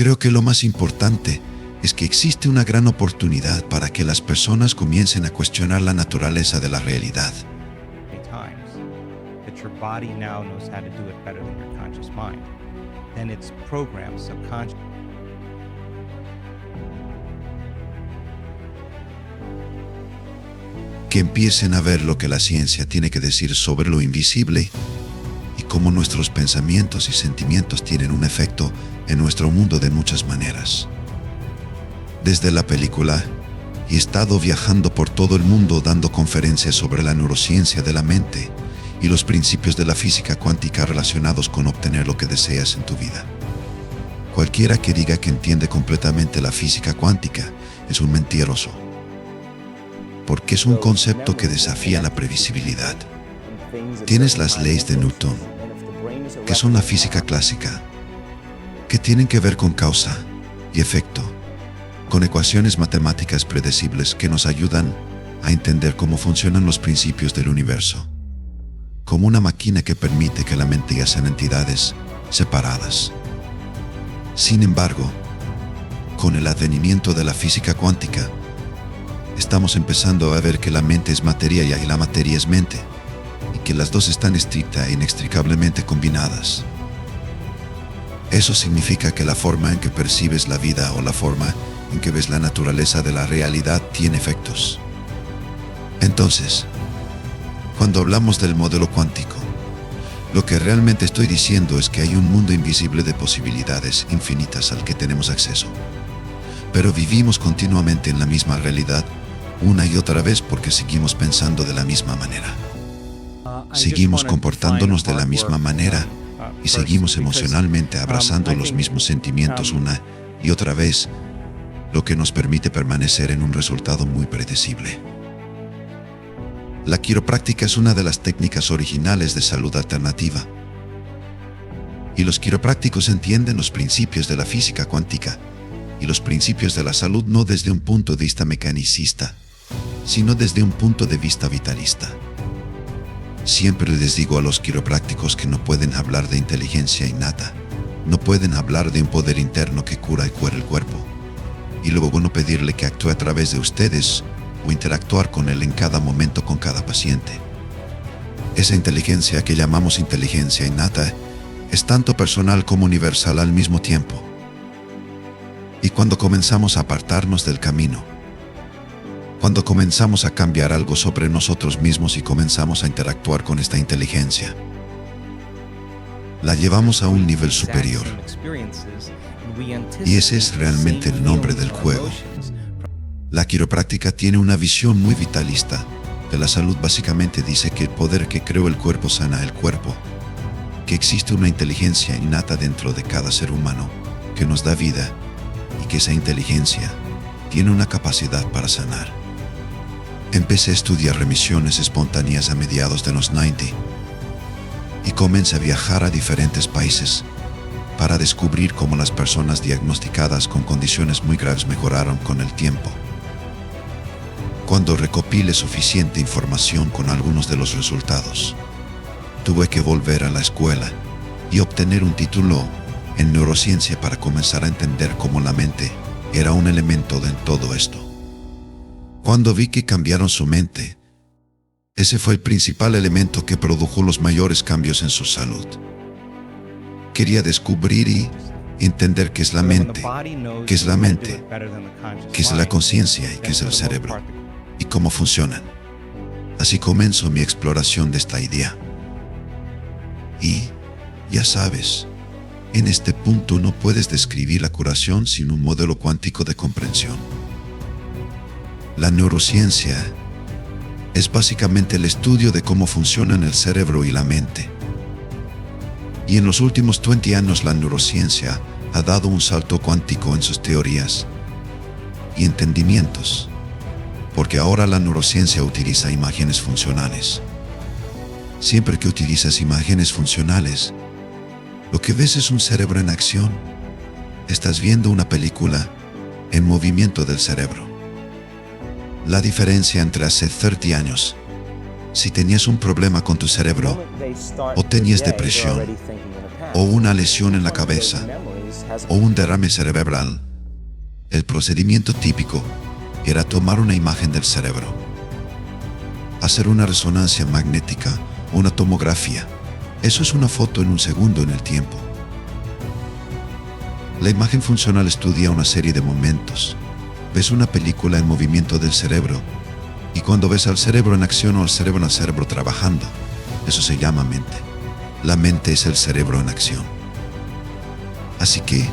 Creo que lo más importante es que existe una gran oportunidad para que las personas comiencen a cuestionar la naturaleza de la realidad. Times that your body now knows how to do it better than your conscious mind. Then it's programmed subconscious. Que empiecen a ver lo que la ciencia tiene que decir sobre lo invisible y cómo nuestros pensamientos y sentimientos tienen un efecto en nuestro mundo de muchas maneras. Desde la película, he estado viajando por todo el mundo dando conferencias sobre la neurociencia de la mente y los principios de la física cuántica relacionados con obtener lo que deseas en tu vida. Cualquiera que diga que entiende completamente la física cuántica es un mentiroso, porque es un concepto que desafía la previsibilidad. Tienes las leyes de Newton, que son la física clásica, que tienen que ver con causa y efecto, con ecuaciones matemáticas predecibles que nos ayudan a entender cómo funcionan los principios del universo, como una máquina que permite que la mente y sean entidades separadas. Sin embargo, con el advenimiento de la física cuántica, estamos empezando a ver que la mente es materia y la materia es mente, y que las dos están estricta e inextricablemente combinadas. Eso significa que la forma en que percibes la vida o la forma en que ves la naturaleza de la realidad tiene efectos. Entonces, cuando hablamos del modelo cuántico, lo que realmente estoy diciendo es que hay un mundo invisible de posibilidades infinitas al que tenemos acceso. Pero vivimos continuamente en la misma realidad, una y otra vez porque seguimos pensando de la misma manera. Seguimos comportándonos de la misma manera y seguimos emocionalmente abrazando los mismos sentimientos una y otra vez, lo que nos permite permanecer en un resultado muy predecible. La quiropráctica es una de las técnicas originales de salud alternativa. Y los quiroprácticos entienden los principios de la física cuántica y los principios de la salud no desde un punto de vista mecanicista, sino desde un punto de vista vitalista. Siempre les digo a los quiroprácticos que no pueden hablar de inteligencia innata, no pueden hablar de un poder interno que cura y cura el cuerpo, y luego no pedirle que actúe a través de ustedes o interactuar con él en cada momento con cada paciente. Esa inteligencia que llamamos inteligencia innata es tanto personal como universal al mismo tiempo. Y cuando comenzamos a apartarnos del camino, cuando comenzamos a cambiar algo sobre nosotros mismos y comenzamos a interactuar con esta inteligencia, la llevamos a un nivel superior. Y ese es realmente el nombre del juego. La quiropráctica tiene una visión muy vitalista de la salud. Básicamente dice que el poder que creó el cuerpo sana el cuerpo, que existe una inteligencia innata dentro de cada ser humano que nos da vida y que esa inteligencia tiene una capacidad para sanar. Empecé a estudiar remisiones espontáneas a mediados de los 90 y comencé a viajar a diferentes países para descubrir cómo las personas diagnosticadas con condiciones muy graves mejoraron con el tiempo. Cuando recopilé suficiente información con algunos de los resultados, tuve que volver a la escuela y obtener un título en neurociencia para comenzar a entender cómo la mente era un elemento de todo esto. Cuando vi que cambiaron su mente, ese fue el principal elemento que produjo los mayores cambios en su salud. Quería descubrir y entender qué es la mente, qué es la mente, qué es la conciencia y qué es el cerebro, y cómo funcionan. Así comenzó mi exploración de esta idea. Y, ya sabes, en este punto no puedes describir la curación sin un modelo cuántico de comprensión. La neurociencia es básicamente el estudio de cómo funcionan el cerebro y la mente. Y en los últimos 20 años la neurociencia ha dado un salto cuántico en sus teorías y entendimientos, porque ahora la neurociencia utiliza imágenes funcionales. Siempre que utilizas imágenes funcionales, lo que ves es un cerebro en acción. Estás viendo una película en movimiento del cerebro. La diferencia entre hace 30 años, si tenías un problema con tu cerebro, o tenías depresión, o una lesión en la cabeza, o un derrame cerebral, el procedimiento típico era tomar una imagen del cerebro, hacer una resonancia magnética, una tomografía. Eso es una foto en un segundo en el tiempo. La imagen funcional estudia una serie de momentos. Ves una película en movimiento del cerebro, y cuando ves al cerebro en acción o al cerebro trabajando, eso se llama mente. La mente es el cerebro en acción. Así que,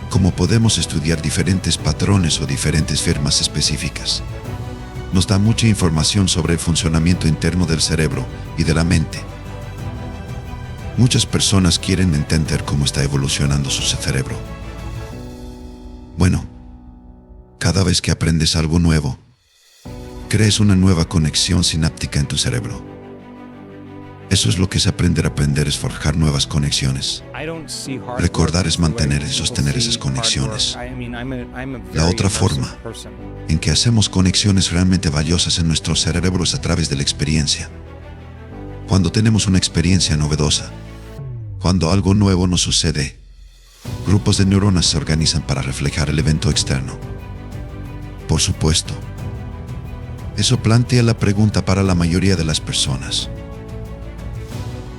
como podemos estudiar diferentes patrones o diferentes formas específicas, nos da mucha información sobre el funcionamiento interno del cerebro y de la mente. Muchas personas quieren entender cómo está evolucionando su cerebro. Bueno, cada vez que aprendes algo nuevo, crees una nueva conexión sináptica en tu cerebro. Eso es lo que es aprender. Aprender es forjar nuevas conexiones. Recordar es mantener y sostener esas conexiones. La otra forma en que hacemos conexiones realmente valiosas en nuestro cerebro es a través de la experiencia. Cuando tenemos una experiencia novedosa, cuando algo nuevo nos sucede, grupos de neuronas se organizan para reflejar el evento externo. Por supuesto, eso plantea la pregunta para la mayoría de las personas: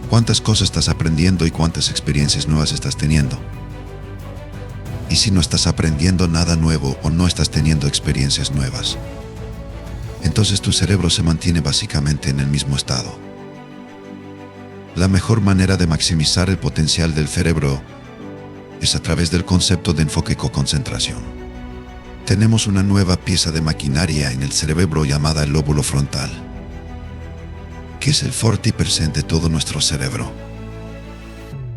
¿cuántas cosas estás aprendiendo y cuántas experiencias nuevas estás teniendo? Y si no estás aprendiendo nada nuevo o no estás teniendo experiencias nuevas, entonces tu cerebro se mantiene básicamente en el mismo estado. La mejor manera de maximizar el potencial del cerebro es a través del concepto de enfoque co-concentración. Tenemos una nueva pieza de maquinaria en el cerebro llamada el lóbulo frontal, que es el 40% de todo nuestro cerebro.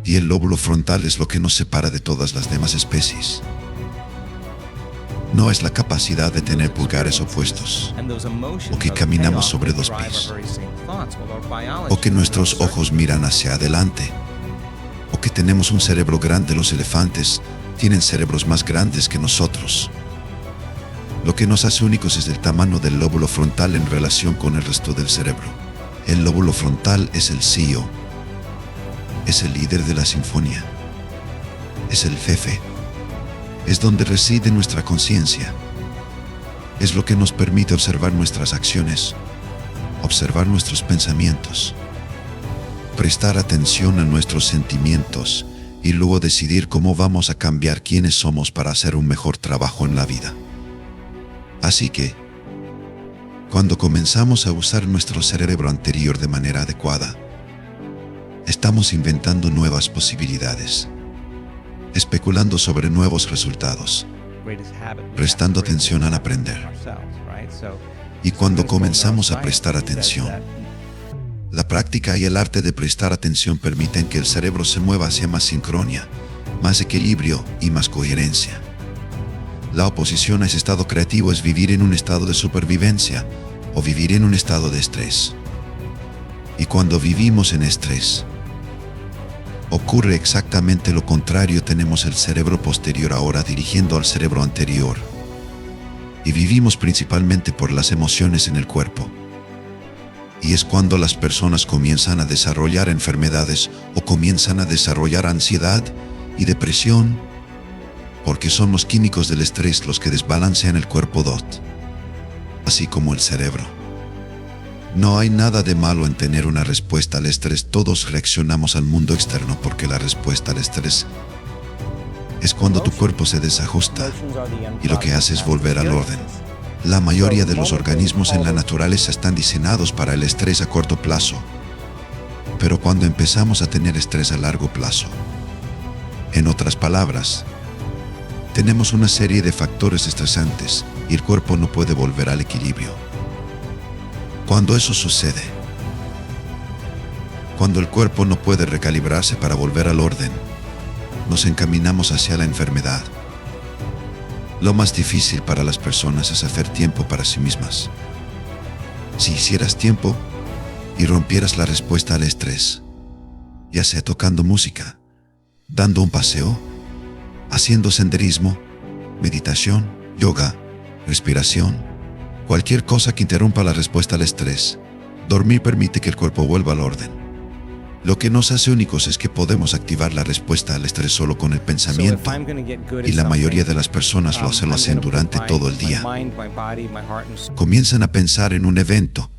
Y el lóbulo frontal es lo que nos separa de todas las demás especies. No es la capacidad de tener pulgares opuestos, o que caminamos sobre dos pies, o que nuestros ojos miran hacia adelante, o que tenemos un cerebro grande. Los elefantes tienen cerebros más grandes que nosotros. Lo que nos hace únicos es el tamaño del lóbulo frontal en relación con el resto del cerebro. El lóbulo frontal es el CEO, es el líder de la sinfonía, es el jefe, es donde reside nuestra conciencia, es lo que nos permite observar nuestras acciones, observar nuestros pensamientos, prestar atención a nuestros sentimientos y luego decidir cómo vamos a cambiar quiénes somos para hacer un mejor trabajo en la vida. Así que, cuando comenzamos a usar nuestro cerebro anterior de manera adecuada, estamos inventando nuevas posibilidades, especulando sobre nuevos resultados, prestando atención al aprender. Y cuando comenzamos a prestar atención, la práctica y el arte de prestar atención permiten que el cerebro se mueva hacia más sincronía, más equilibrio y más coherencia. La oposición a ese estado creativo es vivir en un estado de supervivencia o vivir en un estado de estrés. Y cuando vivimos en estrés, ocurre exactamente lo contrario. Tenemos el cerebro posterior ahora dirigiendo al cerebro anterior. Y vivimos principalmente por las emociones en el cuerpo. Y es cuando las personas comienzan a desarrollar enfermedades o comienzan a desarrollar ansiedad y depresión, porque son los químicos del estrés los que desbalancean el cuerpo DOT, así como el cerebro. No hay nada de malo en tener una respuesta al estrés. Todos reaccionamos al mundo externo porque la respuesta al estrés es cuando tu cuerpo se desajusta y lo que hace es volver al orden. La mayoría de los organismos en la naturaleza están diseñados para el estrés a corto plazo, pero cuando empezamos a tener estrés a largo plazo, en otras palabras, tenemos una serie de factores estresantes y el cuerpo no puede volver al equilibrio. Cuando eso sucede, cuando el cuerpo no puede recalibrarse para volver al orden, nos encaminamos hacia la enfermedad. Lo más difícil para las personas es hacer tiempo para sí mismas. Si hicieras tiempo y rompieras la respuesta al estrés, ya sea tocando música, dando un paseo, haciendo senderismo, meditación, yoga, respiración, cualquier cosa que interrumpa la respuesta al estrés, dormir permite que el cuerpo vuelva al orden. Lo que nos hace únicos es que podemos activar la respuesta al estrés solo con el pensamiento, y la mayoría de las personas lo hacen durante todo el día. Comienzan a pensar en un evento,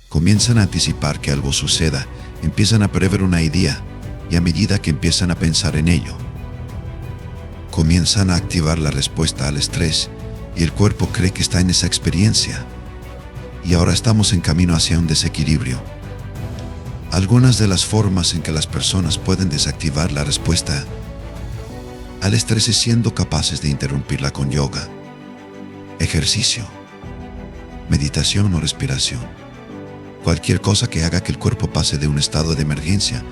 comienzan a anticipar que algo suceda, empiezan a prever una idea, y a medida que empiezan a pensar en ello, comienzan a activar la respuesta al estrés, y el cuerpo cree que está en esa experiencia. Y ahora estamos en camino hacia un desequilibrio. Algunas de las formas en que las personas pueden desactivar la respuesta al estrés es siendo capaces de interrumpirla con yoga, ejercicio, meditación o respiración. Cualquier cosa que haga que el cuerpo pase de un estado de emergencia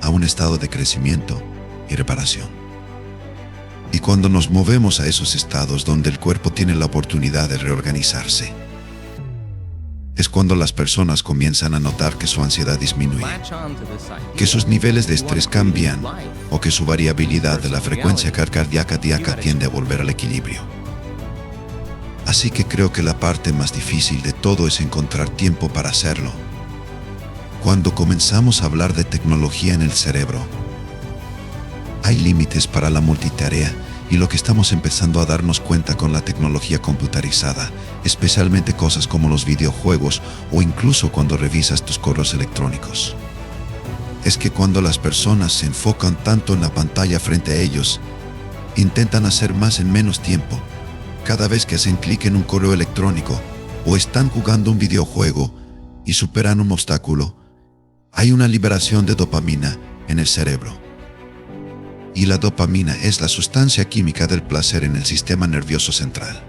a un estado de crecimiento y reparación. Y cuando nos movemos a esos estados donde el cuerpo tiene la oportunidad de reorganizarse, es cuando las personas comienzan a notar que su ansiedad disminuye, que sus niveles de estrés cambian o que su variabilidad de la frecuencia cardíaca tiende a volver al equilibrio. Así que creo que la parte más difícil de todo es encontrar tiempo para hacerlo. Cuando comenzamos a hablar de tecnología en el cerebro, hay límites para la multitarea, y lo que estamos empezando a darnos cuenta con la tecnología computarizada, especialmente cosas como los videojuegos o incluso cuando revisas tus correos electrónicos, es que cuando las personas se enfocan tanto en la pantalla frente a ellos, intentan hacer más en menos tiempo. Cada vez que hacen clic en un correo electrónico o están jugando un videojuego y superan un obstáculo, hay una liberación de dopamina en el cerebro. Y la dopamina es la sustancia química del placer en el sistema nervioso central.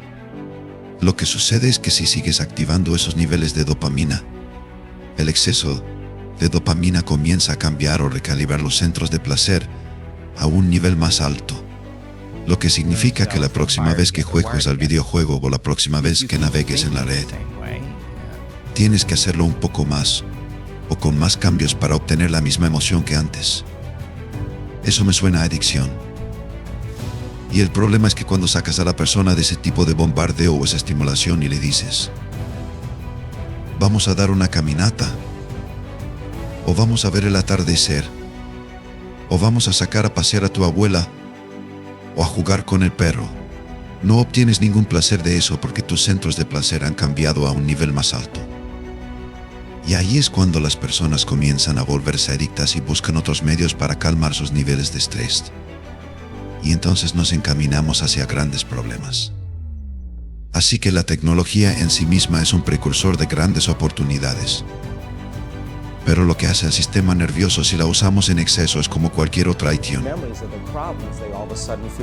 Lo que sucede es que si sigues activando esos niveles de dopamina, el exceso de dopamina comienza a cambiar o recalibrar los centros de placer a un nivel más alto. Lo que significa que la próxima vez que juegues al videojuego o la próxima vez que navegues en la red, tienes que hacerlo un poco más o con más cambios para obtener la misma emoción que antes. Eso me suena a adicción. Y el problema es que cuando sacas a la persona de ese tipo de bombardeo o esa estimulación y le dices, vamos a dar una caminata, o vamos a ver el atardecer, o vamos a sacar a pasear a tu abuela, o a jugar con el perro, no obtienes ningún placer de eso porque tus centros de placer han cambiado a un nivel más alto. Y ahí es cuando las personas comienzan a volverse adictas y buscan otros medios para calmar sus niveles de estrés. Y entonces nos encaminamos hacia grandes problemas. Así que la tecnología en sí misma es un precursor de grandes oportunidades. Pero lo que hace al sistema nervioso si la usamos en exceso es como cualquier otra adicción.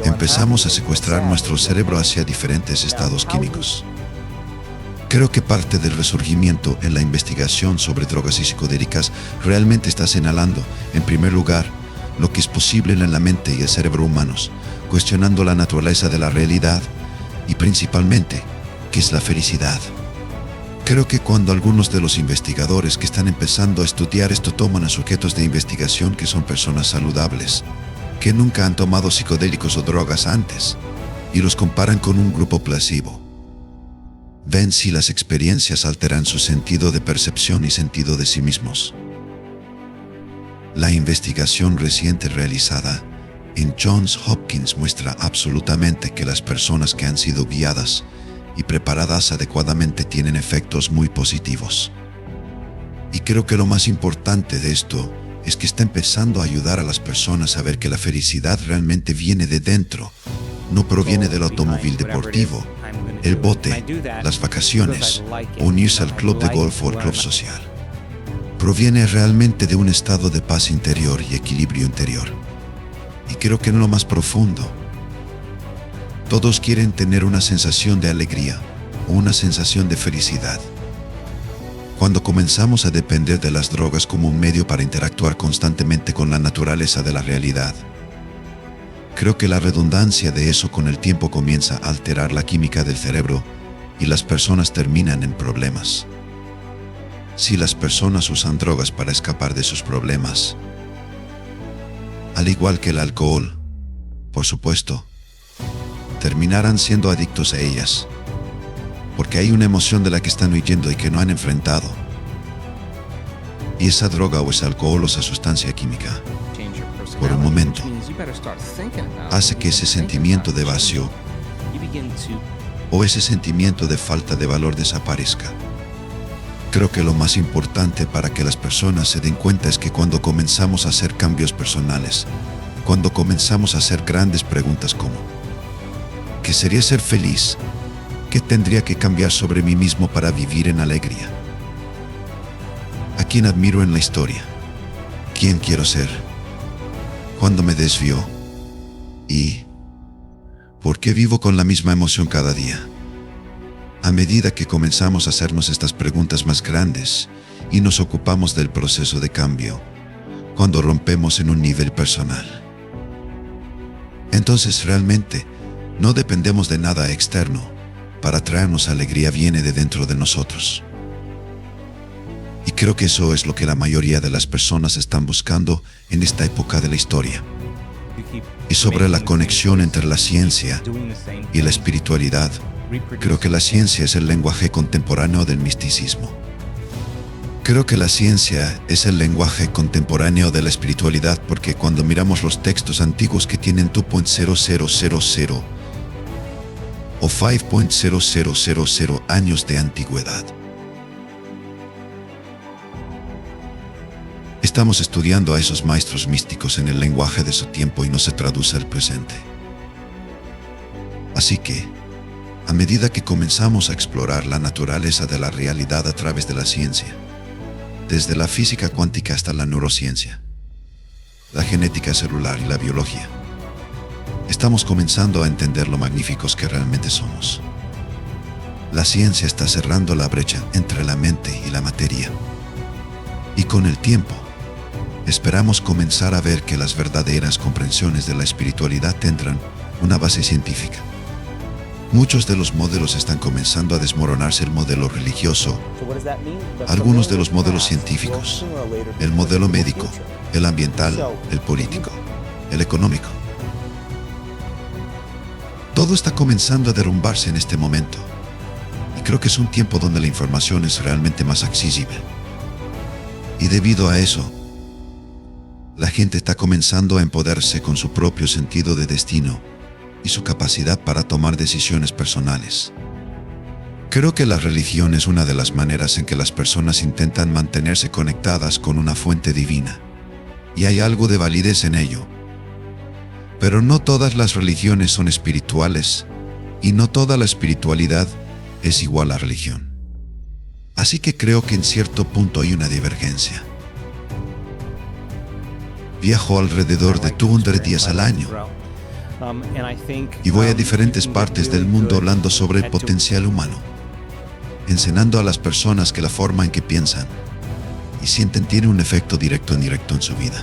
Empezamos a secuestrar nuestro cerebro hacia diferentes estados químicos. Creo que parte del resurgimiento en la investigación sobre drogas y psicodélicas realmente está señalando, en primer lugar, lo que es posible en la mente y el cerebro humanos, cuestionando la naturaleza de la realidad y principalmente, ¿qué es la felicidad? Creo que cuando algunos de los investigadores que están empezando a estudiar esto toman a sujetos de investigación que son personas saludables, que nunca han tomado psicodélicos o drogas antes, y los comparan con un grupo placebo, ven si las experiencias alteran su sentido de percepción y sentido de sí mismos. La investigación reciente realizada en Johns Hopkins muestra absolutamente que las personas que han sido guiadas y preparadas adecuadamente tienen efectos muy positivos. Y creo que lo más importante de esto es que está empezando a ayudar a las personas a ver que la felicidad realmente viene de dentro, no proviene del automóvil deportivo, el bote, las vacaciones, o unirse al club de golf o al club social. Proviene realmente de un estado de paz interior y equilibrio interior. Y creo que en lo más profundo, todos quieren tener una sensación de alegría o una sensación de felicidad. Cuando comenzamos a depender de las drogas como un medio para interactuar constantemente con la naturaleza de la realidad, creo que la redundancia de eso con el tiempo comienza a alterar la química del cerebro y las personas terminan en problemas. Si las personas usan drogas para escapar de sus problemas, al igual que el alcohol, por supuesto, terminarán siendo adictos a ellas, porque hay una emoción de la que están huyendo y que no han enfrentado. Y esa droga o ese alcohol o esa sustancia química, por un momento, hace que ese sentimiento de vacío o ese sentimiento de falta de valor desaparezca. Creo que lo más importante para que las personas se den cuenta es que cuando comenzamos a hacer cambios personales, cuando comenzamos a hacer grandes preguntas como ¿qué sería ser feliz? ¿Qué tendría que cambiar sobre mí mismo para vivir en alegría? ¿A quién admiro en la historia? ¿Quién quiero ser? ¿Cuándo me desvío? ¿Y por qué vivo con la misma emoción cada día? A medida que comenzamos a hacernos estas preguntas más grandes y nos ocupamos del proceso de cambio, cuando rompemos en un nivel personal, entonces realmente no dependemos de nada externo para traernos alegría, viene de dentro de nosotros. Y creo que eso es lo que la mayoría de las personas están buscando en esta época de la historia. Y sobre la conexión entre la ciencia y la espiritualidad, creo que la ciencia es el lenguaje contemporáneo del misticismo. Creo que la ciencia es el lenguaje contemporáneo de la espiritualidad porque cuando miramos los textos antiguos que tienen 2.0000 o 5.0000 años de antigüedad, estamos estudiando a esos maestros místicos en el lenguaje de su tiempo y no se traduce al presente. Así que, a medida que comenzamos a explorar la naturaleza de la realidad a través de la ciencia, desde la física cuántica hasta la neurociencia, la genética celular y la biología, estamos comenzando a entender lo magníficos que realmente somos. La ciencia está cerrando la brecha entre la mente y la materia. Y con el tiempo, esperamos comenzar a ver que las verdaderas comprensiones de la espiritualidad tendrán una base científica. Muchos de los modelos están comenzando a desmoronarse, el modelo religioso, algunos de los modelos científicos, el modelo médico, el ambiental, el político, el económico. Todo está comenzando a derrumbarse en este momento. Y creo que es un tiempo donde la información es realmente más accesible. Y debido a eso, la gente está comenzando a empoderarse con su propio sentido de destino y su capacidad para tomar decisiones personales. Creo que la religión es una de las maneras en que las personas intentan mantenerse conectadas con una fuente divina, y hay algo de validez en ello. Pero no todas las religiones son espirituales, y no toda la espiritualidad es igual a religión. Así que creo que en cierto punto hay una divergencia. Viajo alrededor de 200 días al año y voy a diferentes partes del mundo hablando sobre el potencial humano, enseñando a las personas que la forma en que piensan y sienten tiene un efecto directo o indirecto en su vida,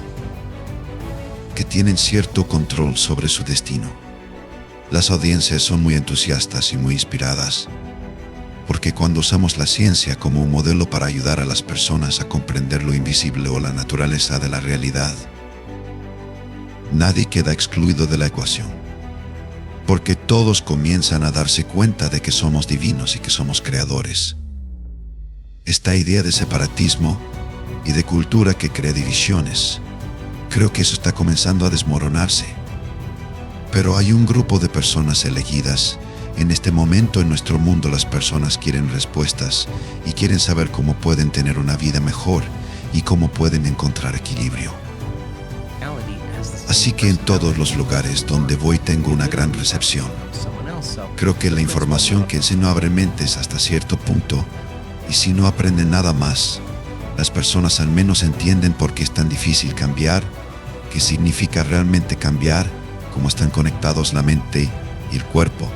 que tienen cierto control sobre su destino. Las audiencias son muy entusiastas y muy inspiradas, porque cuando usamos la ciencia como un modelo para ayudar a las personas a comprender lo invisible o la naturaleza de la realidad, nadie queda excluido de la ecuación, porque todos comienzan a darse cuenta de que somos divinos y que somos creadores. Esta idea de separatismo y de cultura que crea divisiones, creo que eso está comenzando a desmoronarse. Pero hay un grupo de personas elegidas. En este momento en nuestro mundo las personas quieren respuestas y quieren saber cómo pueden tener una vida mejor y cómo pueden encontrar equilibrio. Así que en todos los lugares donde voy tengo una gran recepción. Creo que la información que enseño abre mentes hasta cierto punto, y si no aprenden nada más, las personas al menos entienden por qué es tan difícil cambiar, qué significa realmente cambiar, cómo están conectados la mente y el cuerpo,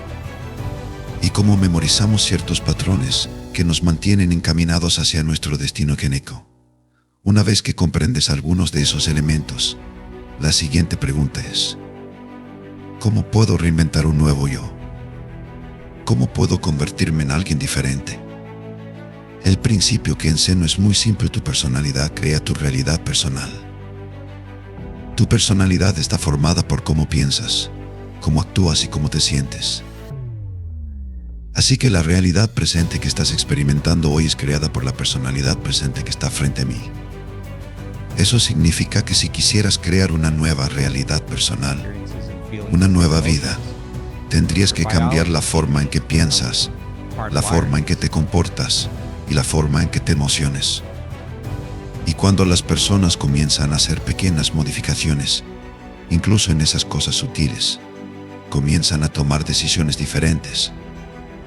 y cómo memorizamos ciertos patrones que nos mantienen encaminados hacia nuestro destino genético. Una vez que comprendes algunos de esos elementos, la siguiente pregunta es: ¿cómo puedo reinventar un nuevo yo? ¿Cómo puedo convertirme en alguien diferente? El principio que enseño es muy simple: tu personalidad crea tu realidad personal. Tu personalidad está formada por cómo piensas, cómo actúas y cómo te sientes. Así que la realidad presente que estás experimentando hoy es creada por la personalidad presente que está frente a mí. Eso significa que si quisieras crear una nueva realidad personal, una nueva vida, tendrías que cambiar la forma en que piensas, la forma en que te comportas y la forma en que te emociones. Y cuando las personas comienzan a hacer pequeñas modificaciones, incluso en esas cosas sutiles, comienzan a tomar decisiones diferentes,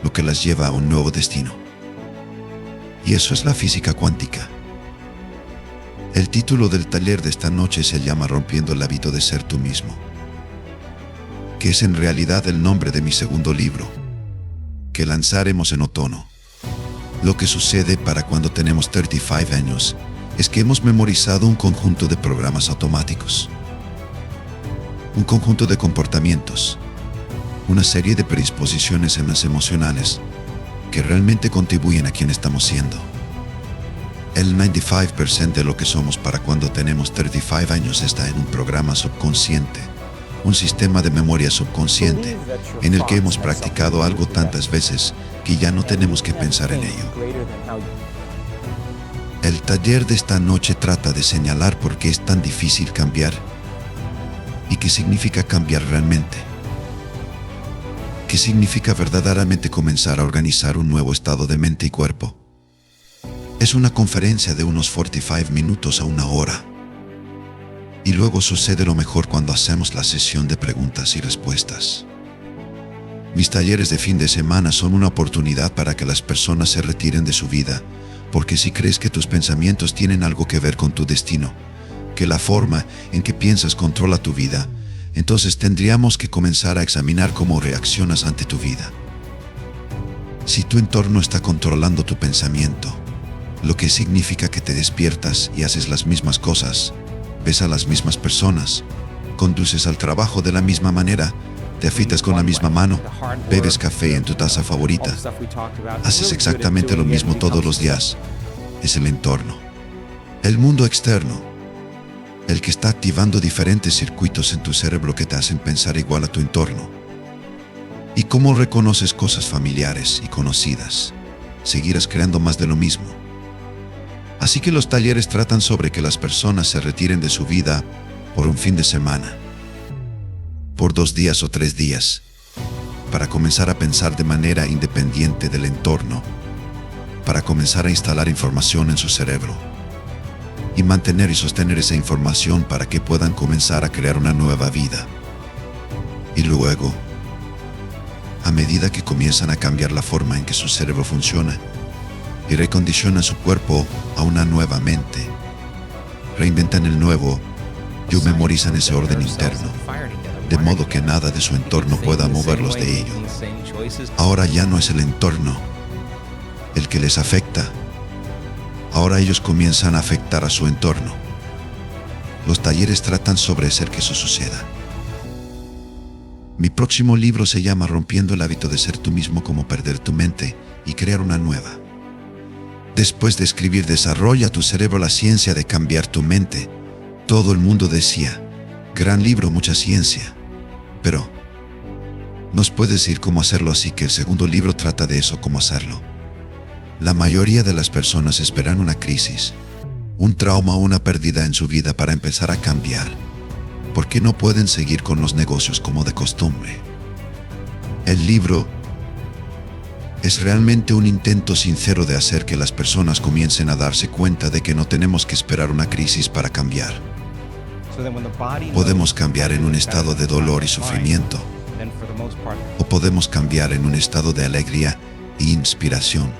lo que las lleva a un nuevo destino. Y eso es la física cuántica. El título del taller de esta noche se llama Rompiendo el hábito de ser tú mismo, que es en realidad el nombre de mi segundo libro, que lanzaremos en otoño. Lo que sucede para cuando tenemos 35 años es que hemos memorizado un conjunto de programas automáticos, un conjunto de comportamientos, una serie de predisposiciones en las emocionales que realmente contribuyen a quien estamos siendo. El 95% de lo que somos para cuando tenemos 35 años está en un programa subconsciente, un sistema de memoria subconsciente en el que hemos practicado algo tantas veces que ya no tenemos que pensar en ello. El taller de esta noche trata de señalar por qué es tan difícil cambiar y qué significa cambiar realmente. ¿Qué significa verdaderamente comenzar a organizar un nuevo estado de mente y cuerpo? Es una conferencia de unos 45 minutos a una hora. Y luego sucede lo mejor cuando hacemos la sesión de preguntas y respuestas. Mis talleres de fin de semana son una oportunidad para que las personas se retiren de su vida, porque si crees que tus pensamientos tienen algo que ver con tu destino, que la forma en que piensas controla tu vida, entonces tendríamos que comenzar a examinar cómo reaccionas ante tu vida. Si tu entorno está controlando tu pensamiento, lo que significa que te despiertas y haces las mismas cosas, ves a las mismas personas, conduces al trabajo de la misma manera, te afeitas con la misma mano, bebes café en tu taza favorita, haces exactamente lo mismo todos los días, es el entorno. El mundo externo, el que está activando diferentes circuitos en tu cerebro que te hacen pensar igual a tu entorno. ¿Y cómo reconoces cosas familiares y conocidas? Seguirás creando más de lo mismo. Así que los talleres tratan sobre que las personas se retiren de su vida por un fin de semana, por 2 días o 3 días, para comenzar a pensar de manera independiente del entorno, para comenzar a instalar información en su cerebro y mantener y sostener esa información para que puedan comenzar a crear una nueva vida. Y luego, a medida que comienzan a cambiar la forma en que su cerebro funciona y recondicionan su cuerpo a una nueva mente, reinventan el nuevo y memorizan ese orden interno, de modo que nada de su entorno pueda moverlos de ello. Ahora ya no es el entorno el que les afecta. Ahora ellos comienzan a afectar a su entorno. Los talleres tratan sobre hacer que eso suceda. Mi próximo libro se llama Rompiendo el hábito de ser tú mismo, cómo perder tu mente y crear una nueva. Después de escribir Desarrolla tu cerebro, la ciencia de cambiar tu mente, todo el mundo decía, gran libro, mucha ciencia. Pero, ¿nos puedes decir cómo hacerlo? Así que el segundo libro trata de eso, cómo hacerlo. La mayoría de las personas esperan una crisis, un trauma o una pérdida en su vida para empezar a cambiar, porque no pueden seguir con los negocios como de costumbre. El libro es realmente un intento sincero de hacer que las personas comiencen a darse cuenta de que no tenemos que esperar una crisis para cambiar. Podemos cambiar en un estado de dolor y sufrimiento, o podemos cambiar en un estado de alegría e inspiración.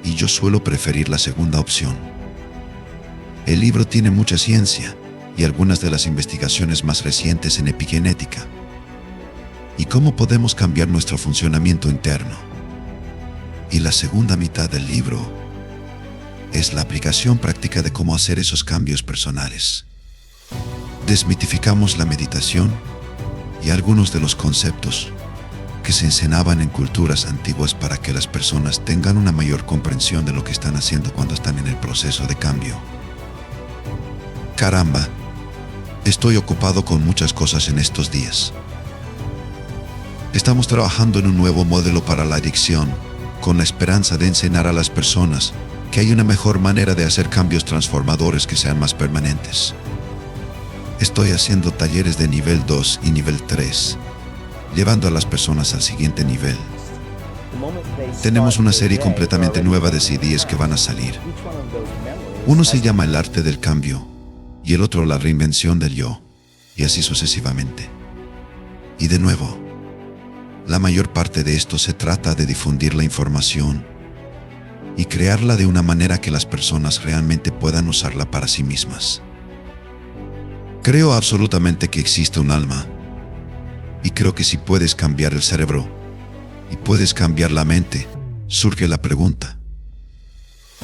Y yo suelo preferir la segunda opción. El libro tiene mucha ciencia y algunas de las investigaciones más recientes en epigenética. ¿Y cómo podemos cambiar nuestro funcionamiento interno? Y la segunda mitad del libro es la aplicación práctica de cómo hacer esos cambios personales. Desmitificamos la meditación y algunos de los conceptos que se enseñaban en culturas antiguas para que las personas tengan una mayor comprensión de lo que están haciendo cuando están en el proceso de cambio. Caramba, estoy ocupado con muchas cosas en estos días. Estamos trabajando en un nuevo modelo para la adicción, con la esperanza de enseñar a las personas que hay una mejor manera de hacer cambios transformadores que sean más permanentes. Estoy haciendo talleres de nivel 2 y nivel 3, llevando a las personas al siguiente nivel. Tenemos una serie completamente nueva de CDs que van a salir. Uno se llama El arte del cambio y el otro La reinvención del yo, y así sucesivamente. Y de nuevo, la mayor parte de esto se trata de difundir la información y crearla de una manera que las personas realmente puedan usarla para sí mismas. Creo absolutamente que existe un alma, y creo que si puedes cambiar el cerebro y puedes cambiar la mente, surge la pregunta: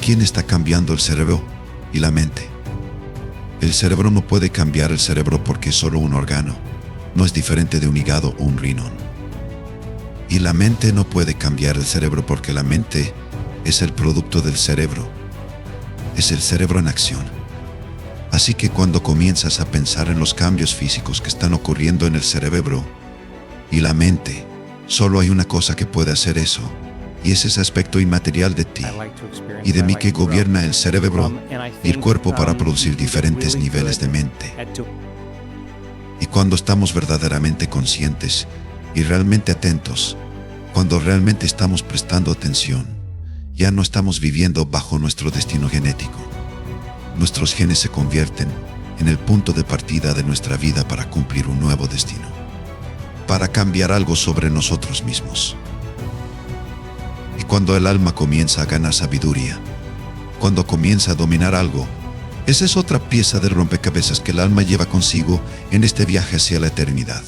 ¿quién está cambiando el cerebro y la mente? El cerebro no puede cambiar el cerebro porque es solo un órgano, no es diferente de un hígado o un riñón. Y la mente no puede cambiar el cerebro porque la mente es el producto del cerebro, es el cerebro en acción. Así que cuando comienzas a pensar en los cambios físicos que están ocurriendo en el cerebro y la mente, solo hay una cosa que puede hacer eso, y es ese aspecto inmaterial de ti y de mí que gobierna el cerebro y el cuerpo para producir diferentes niveles de mente. Y cuando estamos verdaderamente conscientes y realmente atentos, cuando realmente estamos prestando atención, ya no estamos viviendo bajo nuestro destino genético. Nuestros genes se convierten en el punto de partida de nuestra vida para cumplir un nuevo destino, para cambiar algo sobre nosotros mismos. Y cuando el alma comienza a ganar sabiduría, cuando comienza a dominar algo, esa es otra pieza del rompecabezas que el alma lleva consigo en este viaje hacia la eternidad.